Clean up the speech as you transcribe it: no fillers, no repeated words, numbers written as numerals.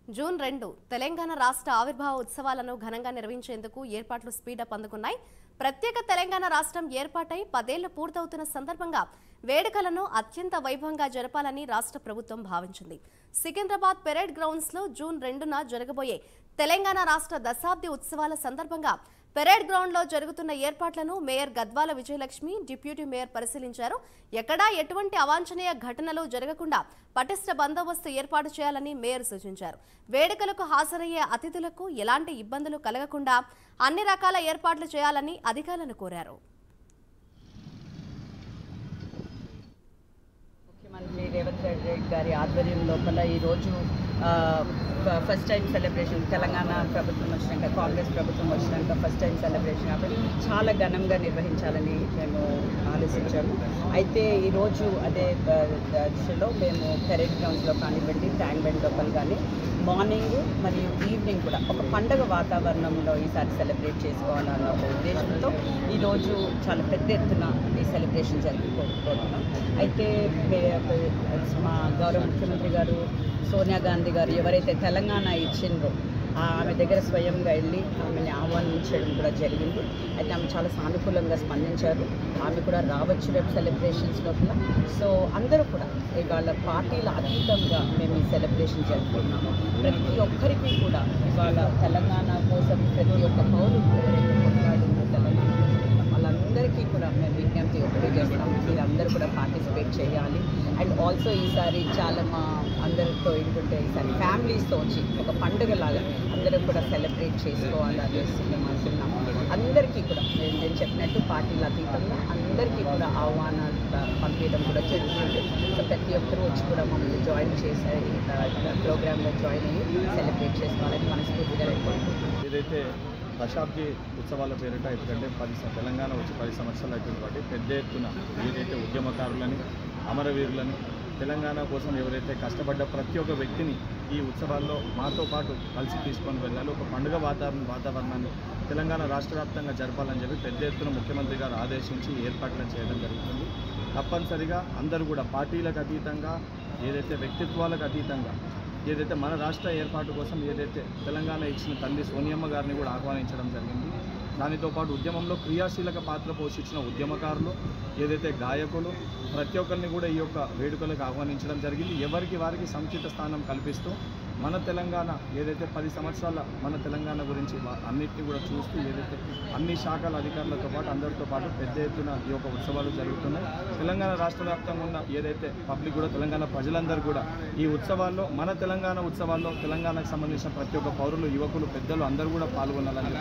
June 2 Telangana రాష్ట్ర ఆవిర్భావ ఉత్సవాలను ఘనంగా నిర్వహించేందుకు ఏర్పాట్లు స్పీడప్ అందుకున్నాయి. ప్రత్యేక తెలంగాణ రాష్ట్రం ఏర్పాటై 10 ఏళ్లు పూర్తవుతున్న సందర్భంగా వేడుకలను అత్యంత వైభవంగా జరపాలని రాష్ట్ర ప్రభుత్వం భావించింది. సికింద్రాబాద్ పెరేడ్ గ్రౌండ్స్ లో జూన్ 2న జరగబోయే తెలంగాణ రాష్ట్ర దశాబ్ది ఉత్సవాల సందర్భంగా పెరేడ్ గ్రౌండ్ లో జరుగుతున్న ఏర్పాట్లను mayor Gadwal Vijayalakshmi, deputy mayor పరిశీలించారు. ఎక్కడా ఎటువంటి అవాంఛనీయ ఘటనలు జరగకుండా పటిష్ట బందోబస్తు ఏర్పాటు చేయాలని మేయర్ సూచించారు. వేడుకలకు హాజరయ్యే అతిథులకు ఎలాంటి ఇబ్బందులు కలగకుండా అన్ని రకాల ఏర్పాట్లు చేయాలని అధికారులను కోరారు. ముఖ్యమంత్రి రేవంత్ రెడ్డి గారి ఆధ్వర్యం లోపల ఈరోజు ఫస్ట్ టైం సెలబ్రేషన్, తెలంగాణ ప్రభుత్వం వచ్చినాక, కాంగ్రెస్ ప్రభుత్వం వచ్చినాక ఫస్ట్ టైం సెలబ్రేషన్ కాబట్టి చాలా ఘనంగా నిర్వహించాలని మేము ఆలోచించాము. అయితే ఈరోజు అదే దశలో మేము పెరేడ్ గ్రౌండ్స్లో కానివ్వండి, ట్యాంక్ బండ్ లోపల కానీ మార్నింగ్ మరియు ఈవినింగ్ కూడా ఒక పండగ వాతావరణంలో ఈసారి సెలబ్రేట్ చేసుకోవాలన్న ఒక ఉద్దేశంతో ఈరోజు చాలా పెద్ద ఎత్తున ఈ సెలబ్రేషన్ జరుపుకోబోతున్నాం. అయితే మా గౌరవ ముఖ్యమంత్రి గారు సోనియా గాంధీ గారు ఎవరైతే తెలంగాణ ఇచ్చిండ్రో ఆమె దగ్గర స్వయంగా వెళ్ళి ఆమెని ఆహ్వానించడం కూడా జరిగింది. అయితే ఆమె చాలా సానుకూలంగా స్పందించారు. ఆమె కూడా రావచ్చు రేపు సెలబ్రేషన్స్ లోపల. సో అందరూ కూడా ఇవాళ పార్టీల అతీతంగా మేము ఈ సెలబ్రేషన్ జరుపుకున్నాము. ప్రతి ఒక్కరికి కూడా ఇవాళ తెలంగాణ కోసం ప్రతి ఒక్క పౌరుడు ఎవరైతే కొట్లాడిందో తెలంగాణ వాళ్ళందరికీ కూడా మేము విజ్ఞప్తి ఒకటి చేస్తాం, మీరందరూ కూడా పార్టిసిపేట్ చేయాలి. అండ్ ఆల్సో ఈసారి చాలా మా అందరితో ఏంటంటే ఈసారి ఫ్యామిలీస్తో వచ్చి ఒక పండుగలాగా అందరూ కూడా సెలబ్రేట్ చేసుకోవాలి అనేసి మేము అనుకున్నాము. అందరికీ కూడా నేను చెప్పినట్టు పార్టీల అతీతంగా అందరికీ కూడా ఆహ్వానాలు పంపించడం కూడా జరుగుతుంది. సో ప్రతి ఒక్కరూ వచ్చి కూడా మమ్మల్ని జాయిన్ చేసే ప్రోగ్రాంలో జాయిన్ అయ్యి సెలబ్రేట్ చేసుకోవాలని మనస్ఫూర్తిగా కోరుకుంటున్నాం. ఏదైతే దశాబ్ది ఉత్సవాల పేరిట ఎందుకంటే తెలంగాణ వచ్చి 10 సంవత్సరాలు అవుతుంది కాబట్టి పెద్ద ఎత్తున ఏదైతే ఉద్యమకారులని, అమరవీరులని, తెలంగాణ కోసం ఎవరైతే కష్టపడ్డ ప్రతి ఒక్క వ్యక్తిని ఈ ఉత్సవాల్లో మాతో పాటు కలిసి తీసుకొని వెళ్ళాలి. ఒక పండుగ వాతావరణాన్ని తెలంగాణ రాష్ట్ర వ్యాప్తంగా జరపాలని చెప్పి పెద్ద ఎత్తున ముఖ్యమంత్రి గారు ఆదేశించి ఏర్పాట్లను చేయడం జరుగుతుంది. తప్పనిసరిగా అందరూ కూడా పార్టీలకు అతీతంగా, ఏదైతే వ్యక్తిత్వాలకు అతీతంగా, ఏదైతే మన రాష్ట్ర ఏర్పాటు కోసం ఏదైతే తెలంగాణ ఇచ్చిన తల్లి సోనియమ్మ గారిని కూడా ఆహ్వానించడం జరిగింది. దానితో పాటు ఉద్యమంలో క్రియాశీలక పాత్ర పోషించిన ఉద్యమకారులు, ఏదైతే గాయకులు, ప్రతి ఒక్కరిని కూడా ఈ యొక్క వేడుకలకు ఆహ్వానించడం జరిగింది. ఎవరికి వారికి సముచిత స్థానం కల్పిస్తూ మన తెలంగాణ ఏదైతే 10 సంవత్సరాల మన తెలంగాణ గురించి అన్నింటినీ కూడా చూస్తూ ఏదైతే అన్ని శాఖల అధికారులతో పాటు అందరితో పాటు పెద్ద ఎత్తున ఈ యొక్క ఉత్సవాలు జరుగుతున్నాయి. తెలంగాణ రాష్ట్ర వ్యాప్తంగా ఉన్న ఏదైతే పబ్లిక్ కూడా, తెలంగాణ ప్రజలందరూ కూడా ఈ ఉత్సవాల్లో, మన తెలంగాణ ఉత్సవాల్లో తెలంగాణకు సంబంధించిన ప్రతి ఒక్క పౌరులు, యువకులు, పెద్దలు అందరూ కూడా పాల్గొనాలని